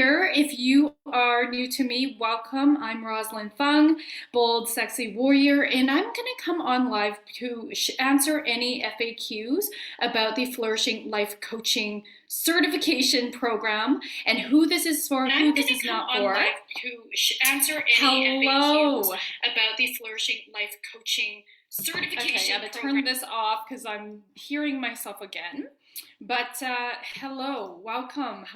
here. If you are new to me, welcome. I'm Rosalind Fung, bold, sexy warrior, and I'm going to come on live to answer any FAQs about the Flourishing Life Coaching Certification Program and who this is for, who this is not for. To answer any FAQs about the Flourishing Life Coaching Certification. Okay, I gotta turn this off because I'm hearing myself again. But hello, welcome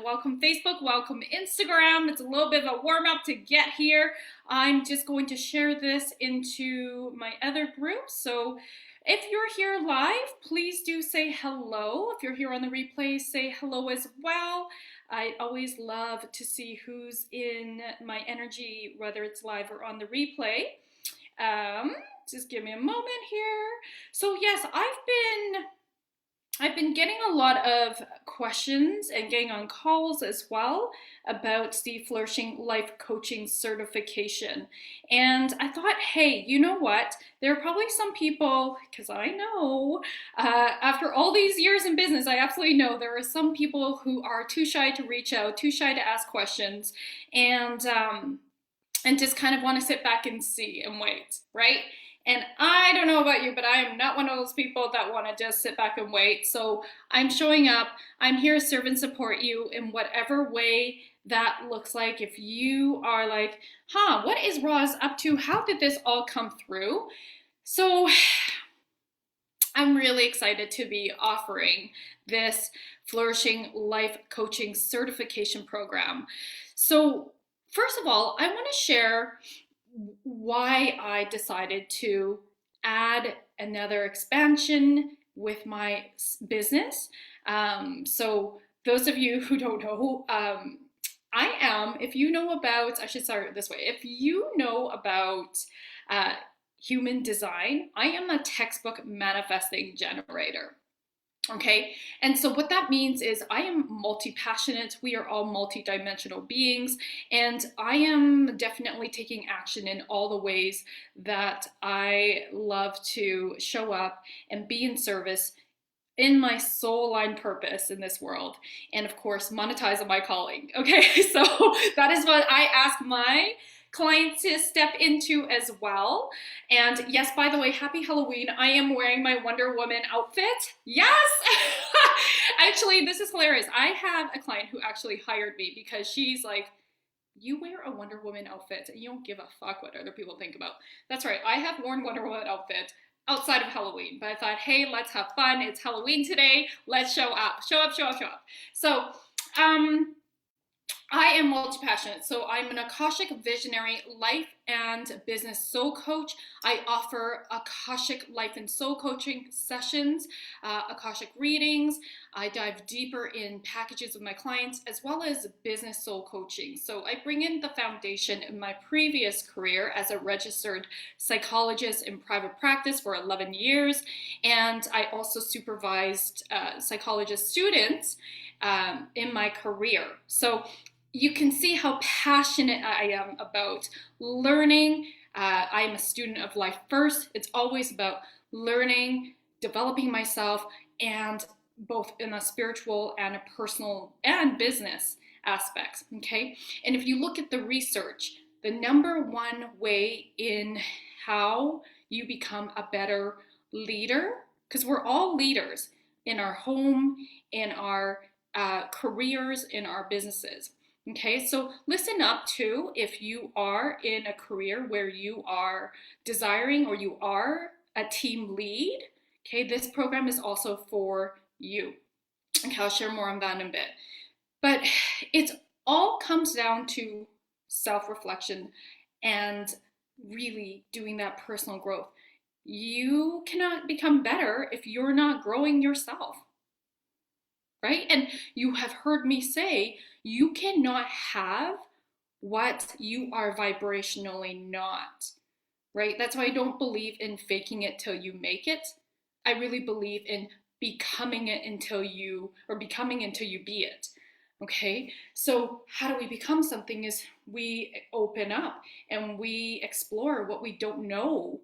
Facebook, welcome Instagram. It's a little bit of a warm up to get here. I'm just going to share this into my other groups. So if you're here live, please do say hello. If you're here on the replay, say hello as well. I always love to see who's in my energy, whether it's live or on the replay. Just give me a moment here. So yes, I've been getting a lot of questions and getting on calls as well about the Flourishing Life Coaching Certification. And I thought, hey, you know what? There are probably some people, because I know, after all these years in business, I absolutely know there are some people who are too shy to reach out, too shy to ask questions, and just kind of want to sit back and see and wait, right? And I don't know about you, but I am not one of those people that want to just sit back and wait. So I'm showing up. I'm here to serve and support you in whatever way that looks like. If you are like, what is Roz up to? How did this all come through? So I'm really excited to be offering this Flourishing Life Coaching Certification Program. So first of all, I want to share why I decided to add another expansion with my business. So those of you who don't know, I am, if you know about, I should start this way, if you know about human design, I am a textbook manifesting generator. Okay, and so what that means is I am multi-passionate. We are all multi-dimensional beings, and I am definitely taking action in all the ways that I love to show up and be in service in my soul-aligned purpose in this world, and of course monetize on my calling. Okay, so that is what I ask my clients to step into as well. And yes, by the way, happy Halloween. I am wearing my Wonder Woman outfit. Yes! Actually, this is hilarious. I have a client who actually hired me because she's like, you wear a Wonder Woman outfit and you don't give a fuck what other people think about. That's right. I have worn Wonder Woman outfit outside of Halloween, but I thought, hey, let's have fun. It's Halloween today. Let's show up. Show up, show up, show up. So, I am multi-passionate, so I'm an Akashic visionary life and business soul coach. I offer Akashic life and soul coaching sessions, Akashic readings. I dive deeper in packages with my clients as well as business soul coaching. So I bring in the foundation in my previous career as a registered psychologist in private practice for 11 years. And I also supervised psychologist students in my career. So you can see how passionate I am about learning. I am a student of life first. It's always about learning, developing myself, and both in a spiritual and a personal and business aspects, okay? And if you look at the research, the number one way in how you become a better leader, because we're all leaders in our home, in our careers, in our businesses. Okay, so listen up to if you are in a career where you are desiring or you are a team lead. Okay, this program is also for you. Okay, I'll share more on that in a bit. But it all comes down to self-reflection and really doing that personal growth. You cannot become better if you're not growing yourself. Right? And you have heard me say, you cannot have what you are vibrationally not, right? That's why I don't believe in faking it till you make it. I really believe in becoming it until you be it, okay? So how do we become something is we open up and we explore what we don't know,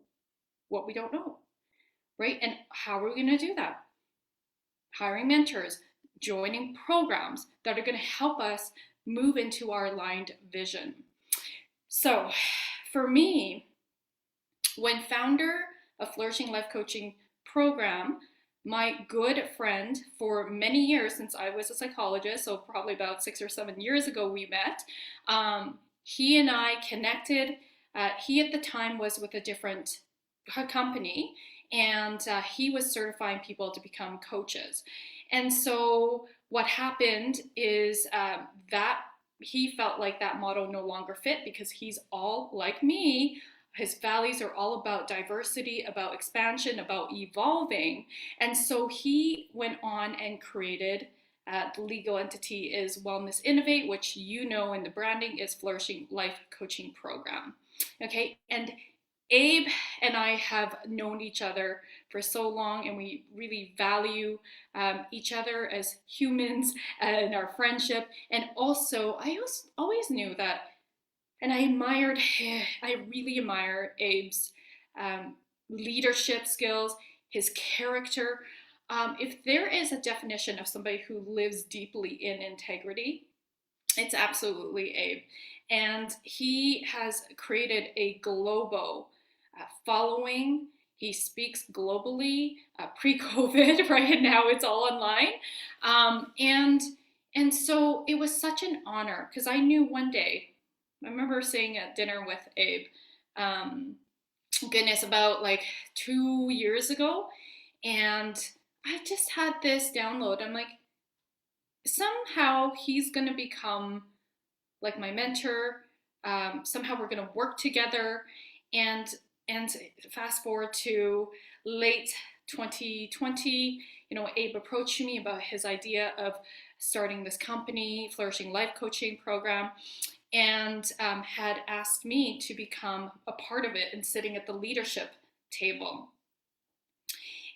right? And how are we gonna do that? Hiring mentors, joining programs that are going to help us move into our aligned vision. So for me, when founder of Flourishing Life Coaching Program, my good friend for many years, since I was a psychologist, so probably about 6 or 7 years ago we met, he and I connected. He at the time was with a different company, and he was certifying people to become coaches. And so what happened is that he felt like that motto no longer fit, because he's all like me. His values are all about diversity, about expansion, about evolving. And so he went on and created the legal entity is Wellness Innovate, which you know in the branding is Flourishing Life Coaching Program. Okay, and Abe and I have known each other for so long, and we really value each other as humans and our friendship. And also, I always knew that, and I really admire Abe's leadership skills, his character. If there is a definition of somebody who lives deeply in integrity, it's absolutely Abe. And he has created a global following. He speaks globally, pre-COVID, right? Now it's all online. And so it was such an honor, because I knew one day, I remember sitting at dinner with Abe, goodness, about like 2 years ago, and I just had this download. I'm like, somehow he's going to become like my mentor. Somehow we're going to work together. And fast forward to late 2020, Abe approached me about his idea of starting this company, Flourishing Life Coaching Program, and had asked me to become a part of it and sitting at the leadership table.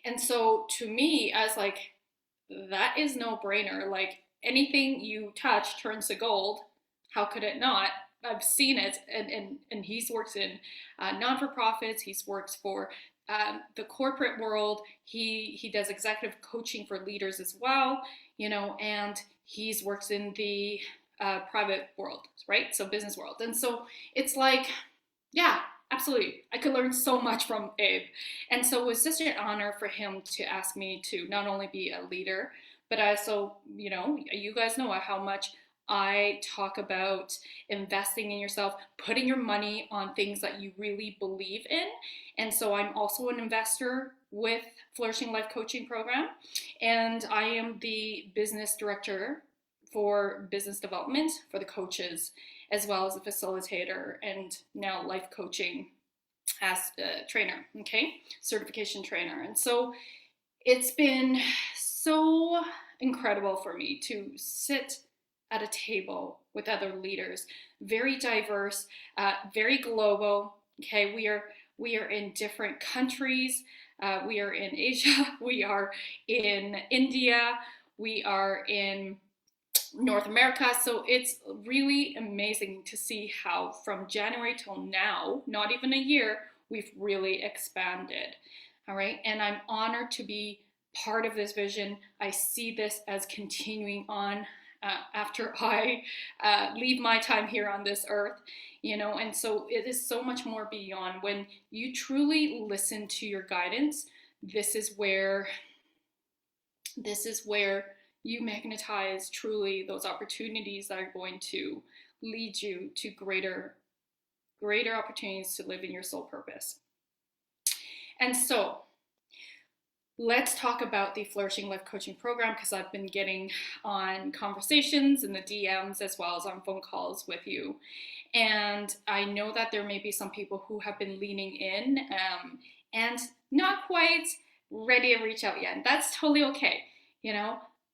And so to me, I was like, that is no brainer. Like, anything you touch turns to gold. How could it not? I've seen it. And he's works in non-for-profits. He's works for the corporate world. He does executive coaching for leaders as well, and he's works in the private world, right? So business world. And so it's like, yeah, absolutely. I could learn so much from Abe. And so it was just an honor for him to ask me to not only be a leader, but also, you guys know how much I talk about investing in yourself, putting your money on things that you really believe in. And so I'm also an investor with Flourishing Life Coaching Program, and I am the business director for business development for the coaches, as well as a facilitator and now life coaching as a trainer, okay, certification trainer. And so it's been so incredible for me to sit at a table with other leaders, very diverse, very global. Okay, we are in different countries. We are in Asia. We are in India. We are in North America. So it's really amazing to see how from January till now, not even a year, we've really expanded. All right. And I'm honored to be part of this vision. I see this as continuing on after I leave my time here on this earth, and so it is so much more beyond. When you truly listen to your guidance, this is where you magnetize truly those opportunities that are going to lead you to greater opportunities to live in your soul purpose. And so let's talk about the Flourishing Life Coaching Program, because I've been getting on conversations in the DMs as well as on phone calls with you. And I know that there may be some people who have been leaning in and not quite ready to reach out yet. And that's totally okay.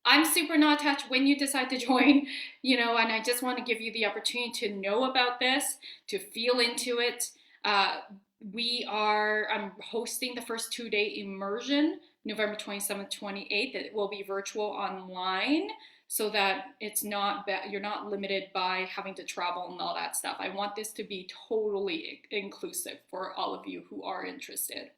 I'm super not attached when you decide to join, and I just want to give you the opportunity to know about this, to feel into it. I'm hosting the first 2-day immersion, November 27th, 28th. It will be virtual online, so that you're not limited by having to travel and all that stuff. I want this to be totally inclusive for all of you who are interested.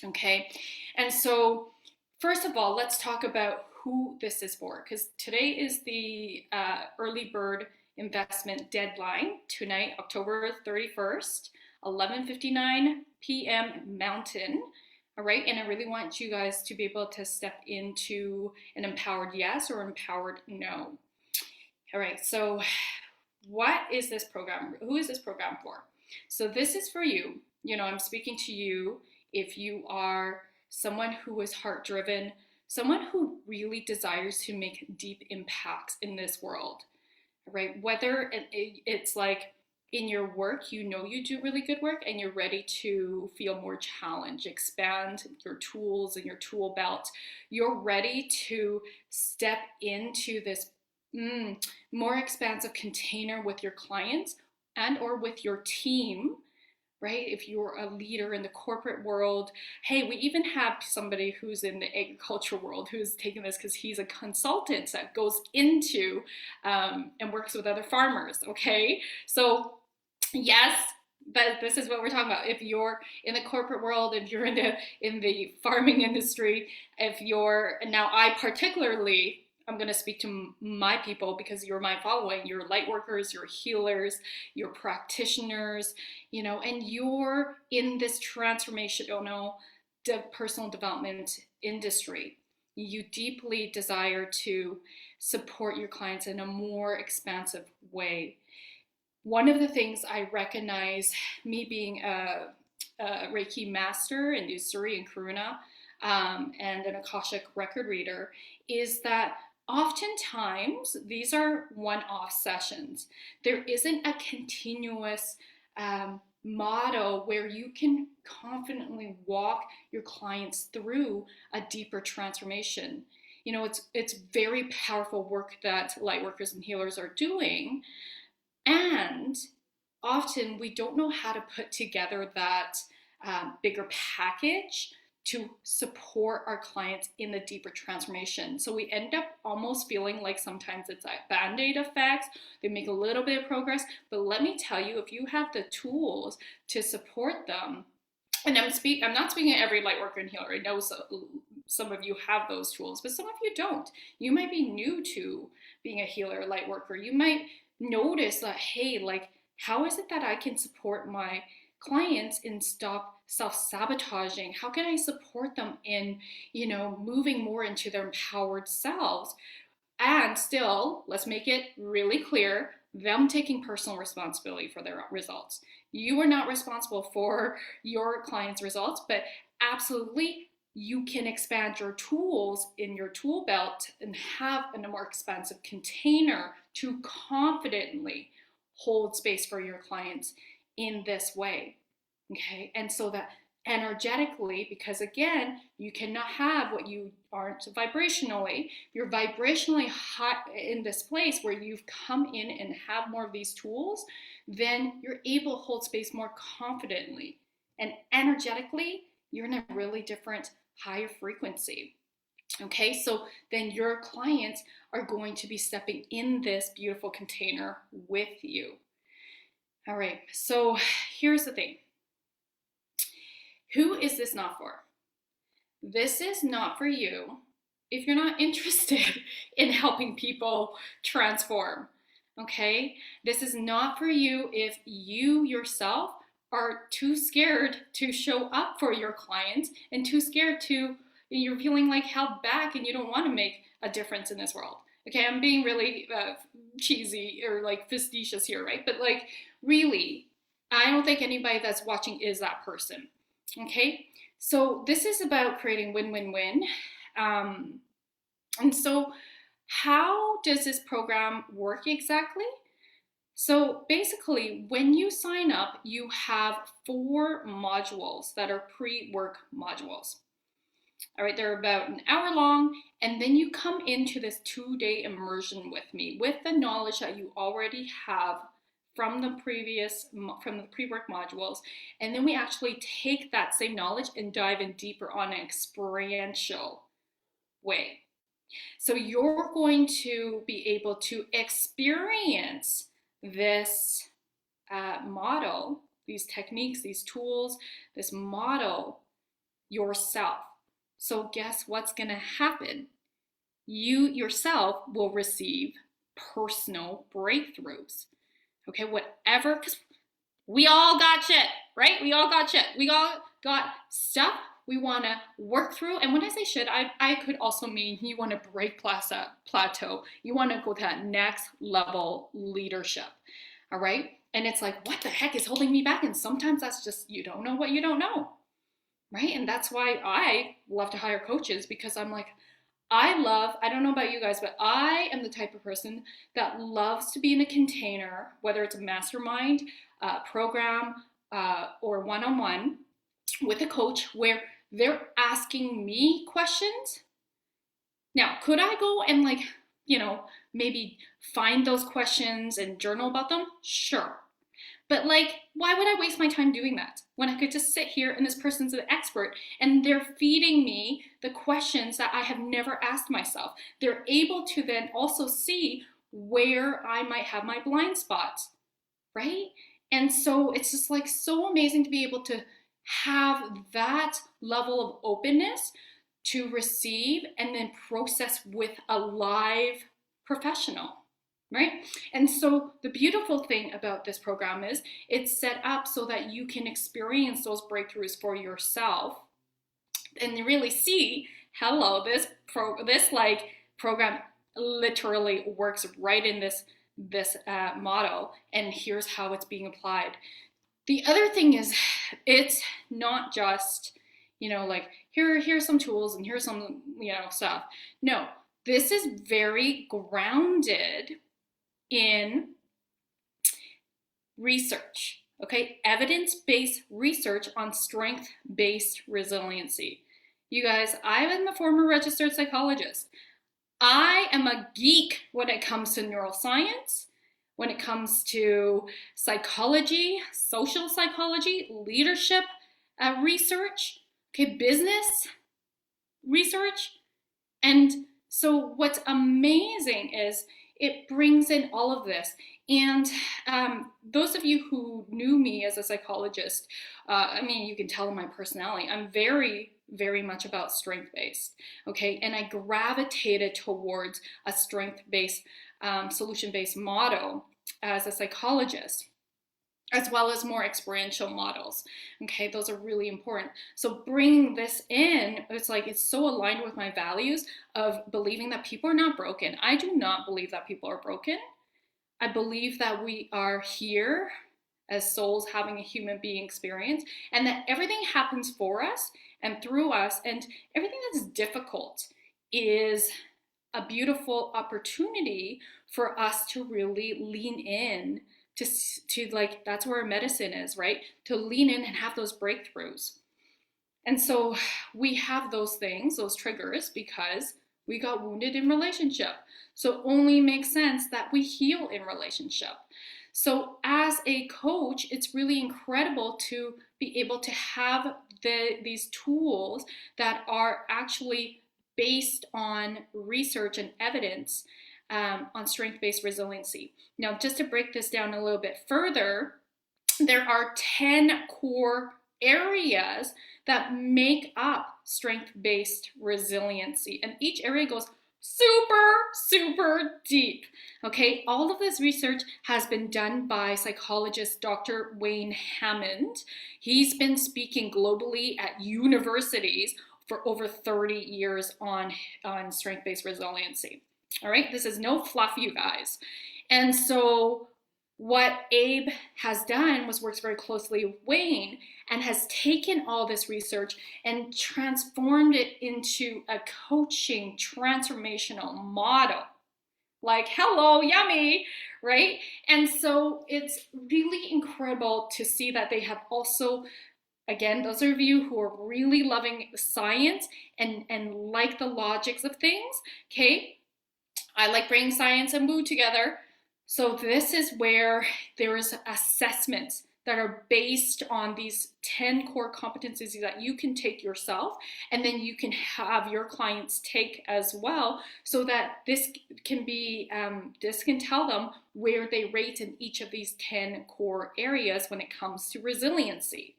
Okay. And so first of all, let's talk about who this is for, because today is the early bird investment deadline tonight, October 31st, 11:59 p.m. Mountain. All right, and I really want you guys to be able to step into an empowered yes or empowered no. All right, so what is this program? Who is this program for? So this is for you. You know, I'm speaking to you if you are someone who is heart-driven, someone who really desires to make deep impacts in this world, right? Whether it's like in your work, you know you do really good work and you're ready to feel more challenged, expand your tools and your tool belt. You're ready to step into this more expansive container with your clients and or with your team, right? If you're a leader in the corporate world, hey, we even have somebody who's in the agriculture world who's taking this because he's a consultant that goes into and works with other farmers, okay? So yes, but this is what we're talking about. If you're in the corporate world, if you're in the farming industry, if you're, now I particularly, I'm going to speak to my people because you're my following. You're light workers, you're healers, you're practitioners, you know, and you're in this transformational personal development industry. You deeply desire to support your clients in a more expansive way. One of the things I recognize, me being a Reiki master in Usuri and Karuna, and an Akashic record reader, is that oftentimes these are one-off sessions. There isn't a continuous model where you can confidently walk your clients through a deeper transformation. You know, it's very powerful work that light workers and healers are doing, and often we don't know how to put together that bigger package to support our clients in the deeper transformation. So we end up almost feeling like sometimes it's a band-aid effect. They make a little bit of progress, but let me tell you, if you have the tools to support them, and I'm not speaking at every light worker and healer. I know some of you have those tools, but some of you don't. You might be new to being a healer, light worker. You might notice that, hey, like, how is it that I can support my clients and stop self-sabotaging? How can I support them in, you know, moving more into their empowered selves? And still, let's make it really clear, them taking personal responsibility for their results. You are not responsible for your clients' results, but absolutely you can expand your tools in your tool belt and have a more expansive container to confidently hold space for your clients in this way, okay? And so that energetically, because again, you cannot have what you aren't vibrationally. You're vibrationally hot in this place where you've come in and have more of these tools, then you're able to hold space more confidently. And energetically, you're in a really different, higher frequency. Okay, so then your clients are going to be stepping in this beautiful container with you. All right, so here's the thing. Who is this not for? This is not for you if you're not interested in helping people transform, okay? This is not for you if you yourself are too scared to show up for your clients and too scared to, you're feeling like held back and you don't want to make a difference in this world. Okay, I'm being really cheesy or like facetious here, right? But like, really, I don't think anybody that's watching is that person. Okay, so this is about creating win-win-win. And so how does this program work exactly? So basically, when you sign up, you have 4 modules that are pre-work modules. All right, they're about an hour long, and then you come into this 2-day immersion with me with the knowledge that you already have from the pre-work modules, and then we actually take that same knowledge and dive in deeper on an experiential way. So you're going to be able to experience this model, these techniques, these tools, this model yourself. So guess what's going to happen? You yourself will receive personal breakthroughs. Okay, whatever, because we all got shit, right? We all got shit. We all got stuff we want to work through. And when I say shit, I could also mean you want to break plateau. You want to go to that next level leadership. All right. And it's like, what the heck is holding me back? And sometimes that's just, you don't know what you don't know. Right. And that's why I love to hire coaches, because I'm like, I don't know about you guys, but I am the type of person that loves to be in a container, whether it's a mastermind, program, or one-on-one with a coach where they're asking me questions. Now, could I go and maybe find those questions and journal about them? Sure. But why would I waste my time doing that when I could just sit here and this person's an expert and they're feeding me the questions that I have never asked myself? They're able to then also see where I might have my blind spots, right? And so it's just so amazing to be able to have that level of openness to receive and then process with a live professional. Right? And so the beautiful thing about this program is it's set up so that you can experience those breakthroughs for yourself and really see, hello, this program literally works right in this model, and here's how it's being applied. The other thing is, it's not just, here's some tools and here's some, stuff. No, this is very grounded in research, okay? Evidence-based research on strength-based resiliency. You guys, I am a former registered psychologist. I am a geek when it comes to neuroscience, when it comes to psychology, social psychology, leadership research, okay, business research. And so what's amazing is it brings in all of this. And those of you who knew me as a psychologist, you can tell in my personality, I'm very, very much about strength-based, okay? And I gravitated towards a strength-based, solution-based model as a psychologist, as well as more experiential models. Okay, those are really important. So bringing this in, it's so aligned with my values of believing that people are not broken. I do not believe that people are broken. I believe that we are here as souls having a human being experience, and that everything happens for us and through us, and everything that's difficult is a beautiful opportunity for us to really lean in to that's where medicine is, right? To lean in and have those breakthroughs. And so we have those things, those triggers, because we got wounded in relationship. So it only makes sense that we heal in relationship. So as a coach, it's really incredible to be able to have these tools that are actually based on research and evidence on strength-based resiliency. Now, just to break this down a little bit further, there are 10 core areas that make up strength-based resiliency, and each area goes super, super deep. Okay, all of this research has been done by psychologist Dr. Wayne Hammond. He's been speaking globally at universities for over 30 years on strength-based resiliency. All right, this is no fluff, you guys. And so what Abe has done was works very closely with Wayne and has taken all this research and transformed it into a coaching transformational model. Hello, yummy, right? And so it's really incredible to see that they have also, again, those of you who are really loving science and like the logics of things, okay? I like bringing science and woo together. So this is where there is assessments that are based on these 10 core competencies that you can take yourself, and then you can have your clients take as well, so that this can tell them where they rate in each of these 10 core areas when it comes to resiliency.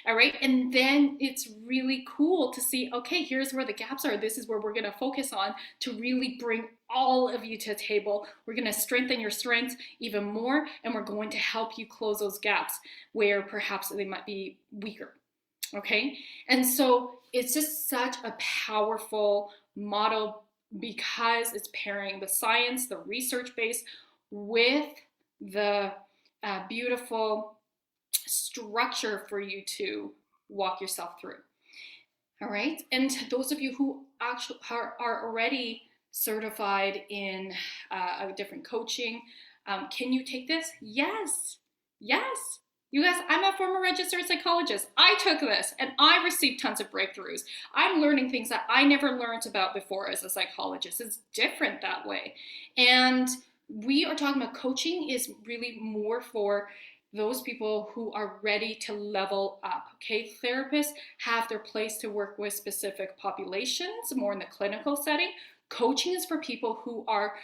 All right. And then it's really cool to see, okay, here's where the gaps are. This is where we're going to focus on to really bring all of you to the table. We're going to strengthen your strengths even more, and we're going to help you close those gaps where perhaps they might be weaker. Okay. And so it's just such a powerful model because it's pairing the science, the research base with the beautiful structure for you to walk yourself through. All right. And those of you who actually are already certified in a different coaching, can you take this? Yes. Yes. You guys, I'm a former registered psychologist. I took this and I received tons of breakthroughs. I'm learning things that I never learned about before as a psychologist. It's different that way. And we are talking about coaching is really more for those people who are ready to level up. Okay, therapists have their place to work with specific populations, more in the clinical setting. Coaching is for people who are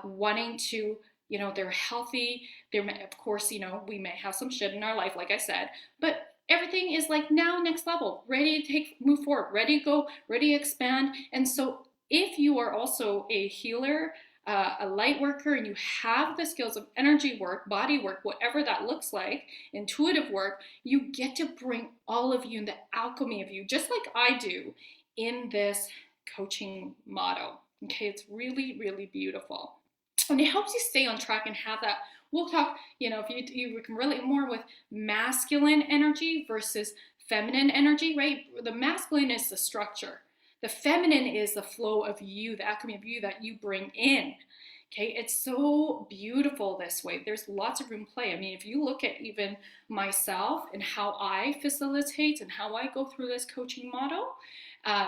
wanting to, they're healthy. They're, of course, we may have some shit in our life, like I said, but everything is like now next level, ready to move forward, ready to go, ready to expand. And so if you are also a healer, a light worker, and you have the skills of energy work, body work, whatever that looks like, intuitive work, you get to bring all of you in the alchemy of you, just like I do in this coaching model. Okay, it's really, really beautiful. And it helps you stay on track and have that. We'll talk, if you can relate more with masculine energy versus feminine energy, right? The masculine is the structure. The feminine is the flow of you, the alchemy of you that you bring in. Okay, it's so beautiful this way. There's lots of room to play. I mean, if you look at even myself and how I facilitate and how I go through this coaching model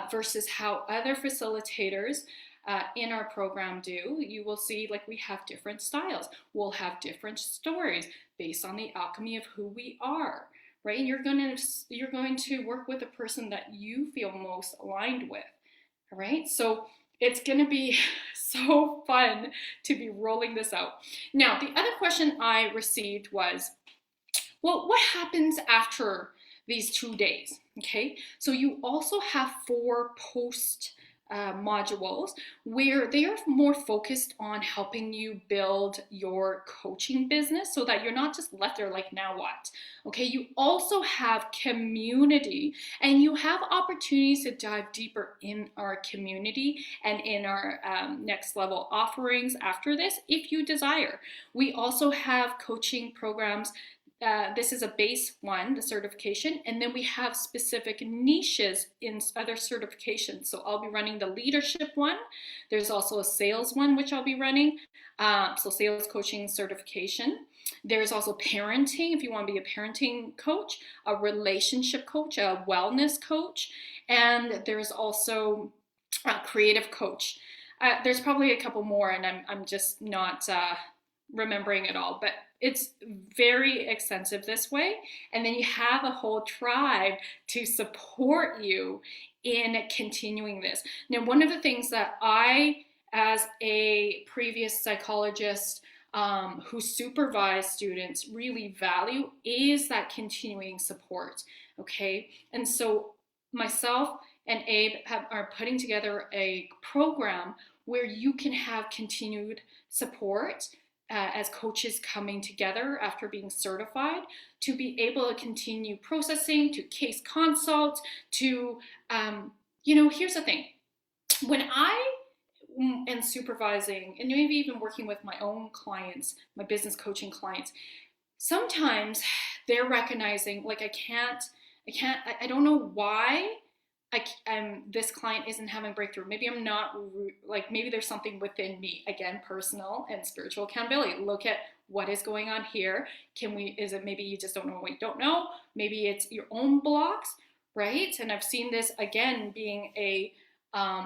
versus how other facilitators in our program do, you will see like we have different styles. We'll have different stories based on the alchemy of who we are. Right? And you're going to work with a person that you feel most aligned with. All right? So it's going to be so fun to be rolling this out. Now, the other question I received was, well, what happens after these 2 days? Okay? So you also have 4 post modules where they are more focused on helping you build your coaching business so that you're not just left there like, now what? Okay, you also have community and you have opportunities to dive deeper in our community and in our next level offerings after this if you desire. We also have coaching programs. This is a base one, the certification, and then we have specific niches in other certifications. So I'll be running the leadership one. There's also a sales one, which I'll be running. So sales coaching certification. There's also parenting, if you want to be a parenting coach, a relationship coach, a wellness coach, and there's also a creative coach. There's probably a couple more, and I'm just not remembering it all, but it's very extensive this way. And then you have a whole tribe to support you in continuing this. Now, one of the things that I, as a previous psychologist who supervised students, really value is that continuing support. Okay. And so myself and Abe are putting together a program where you can have continued support as coaches coming together after being certified to be able to continue processing, to case consult, to, here's the thing. When I am supervising and maybe even working with my own clients, my business coaching clients, sometimes they're recognizing like, I don't know why this client isn't having breakthrough. Maybe I'm not, maybe there's something within me. Again, personal and spiritual accountability. Look at what is going on here. Is it maybe you just don't know what you don't know? Maybe it's your own blocks, right? And I've seen this again being a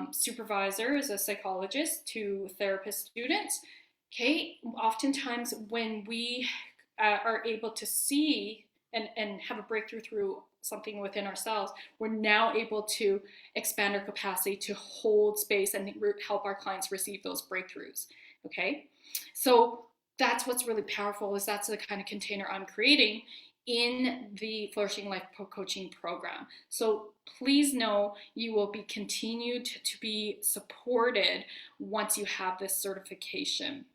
supervisor as a psychologist to therapist students. Okay, oftentimes when we are able to see and have a breakthrough through something within ourselves, we're now able to expand our capacity to hold space and help our clients receive those breakthroughs. Okay, so that's what's really powerful, is that's the kind of container I'm creating in the Flourishing Life Coaching Program. So please know you will be continued to be supported once you have this certification.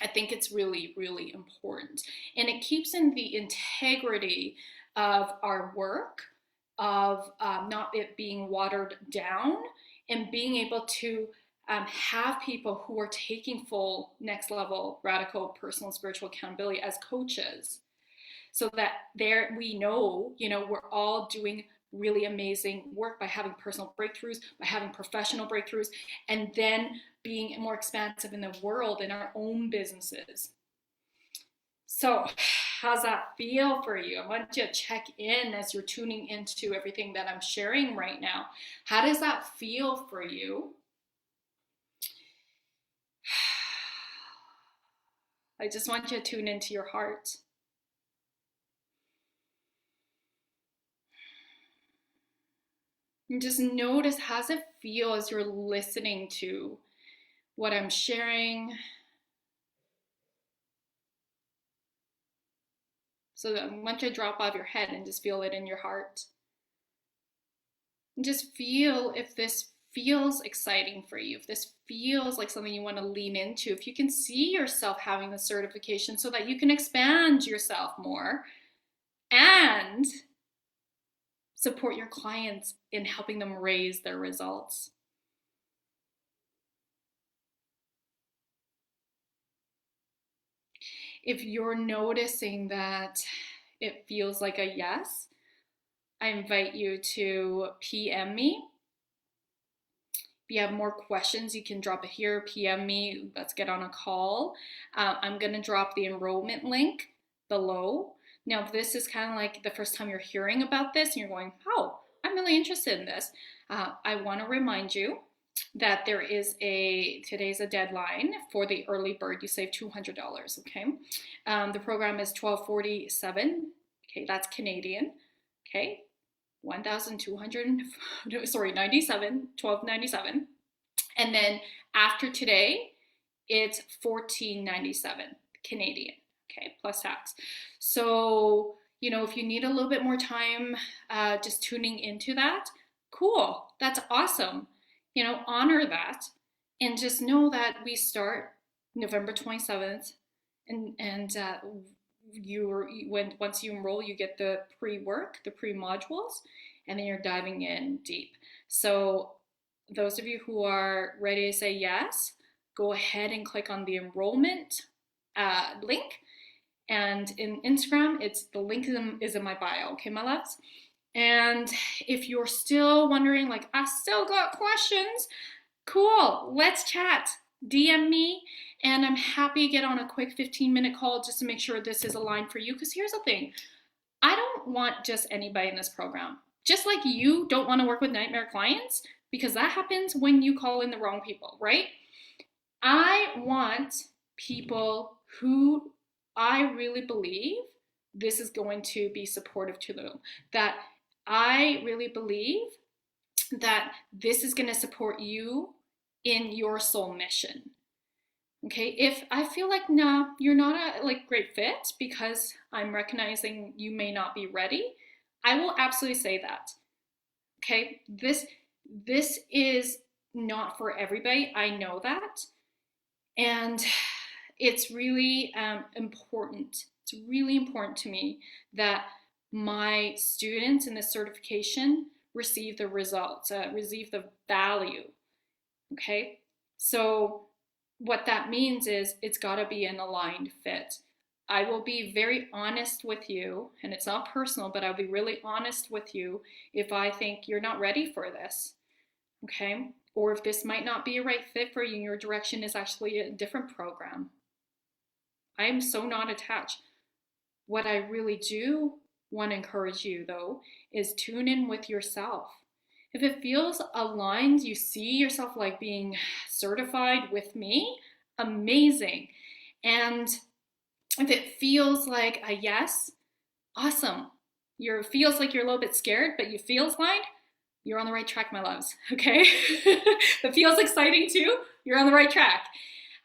I think it's really, really important. And it keeps in the integrity of our work, of not it being watered down, and being able to have people who are taking full next level radical personal and spiritual accountability as coaches, so that there we know, we're all doing really amazing work by having personal breakthroughs, by having professional breakthroughs, and then being more expansive in the world, in our own businesses. So how's that feel for you? I want you to check in as you're tuning into everything that I'm sharing right now. How does that feel for you? I just want you to tune into your heart. And just notice, how does it feel as you're listening to what I'm sharing? So I want you to drop off your head and just feel it in your heart. And just feel if this feels exciting for you, if this feels like something you want to lean into, if you can see yourself having the certification so that you can expand yourself more and support your clients in helping them raise their results. If you're noticing that it feels like a yes, I invite you to PM me. If you have more questions, you can drop it here, PM me, let's get on a call. I'm gonna drop the enrollment link below. Now, if this is kind of like the first time you're hearing about this and you're going, oh, I'm really interested in this, I wanna remind you that today's a deadline for the early bird. You save $200, okay? The program is $1,247, okay, that's Canadian, okay? 1,297, $1,297. And then after today, it's $1,497 Canadian, okay, plus tax. So, if you need a little bit more time just tuning into that, cool, that's awesome. Honor that, and just know that we start November 27th, and once you enroll, you get the pre-work, the pre-modules, and then you're diving in deep. So those of you who are ready to say yes, go ahead and click on the enrollment link. And in Instagram, the link is in my bio, okay, my loves? And if you're still wondering, like, I still got questions, cool, let's chat. DM me, and I'm happy to get on a quick 15-minute call just to make sure this is aligned for you. Because here's the thing, I don't want just anybody in this program. Just like you don't want to work with nightmare clients, because that happens when you call in the wrong people, right? I want people who I really believe this is going to be supportive to them, that I really believe that this is going to support you in your soul mission. Okay, if I feel like, nah, you're not a great fit because I'm recognizing you may not be ready, I will absolutely say that. Okay, this is not for everybody. I know that. And it's really important. It's really important to me that my students in this certification receive the results, receive the value, okay? So what that means is it's gotta be an aligned fit. I will be very honest with you, and it's not personal, but I'll be really honest with you if I think you're not ready for this, okay? Or if this might not be a right fit for you and your direction is actually a different program. I am so not attached. What I really do want to encourage you, though, is tune in with yourself. If it feels aligned, you see yourself like being certified with me, amazing. And if it feels like a yes, awesome. Feels like you're a little bit scared, but you feel aligned, you're on the right track, my loves, okay? If it feels exciting too, you're on the right track,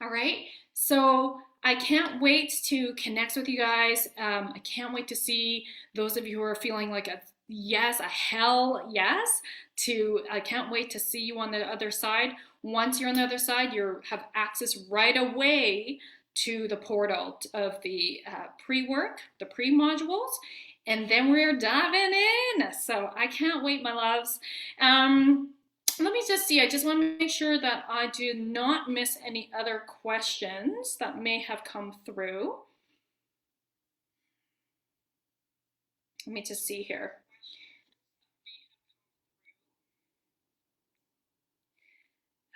all right? So I can't wait to connect with you guys. I can't wait to see those of you who are feeling like a yes, a hell yes, I can't wait to see you on the other side. Once you're on the other side, you have access right away to the portal of the pre-work, the pre-modules, and then we're diving in. So I can't wait, my loves. Let me just see, I just want to make sure that I do not miss any other questions that may have come through. Let me just see here.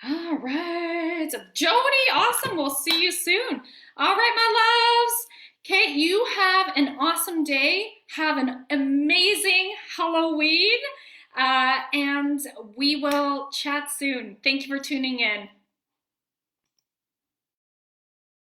All right, Jody, awesome. We'll see you soon. All right, my loves. Kate, you have an awesome day. Have an amazing Halloween, and we will chat soon. Thank you for tuning in.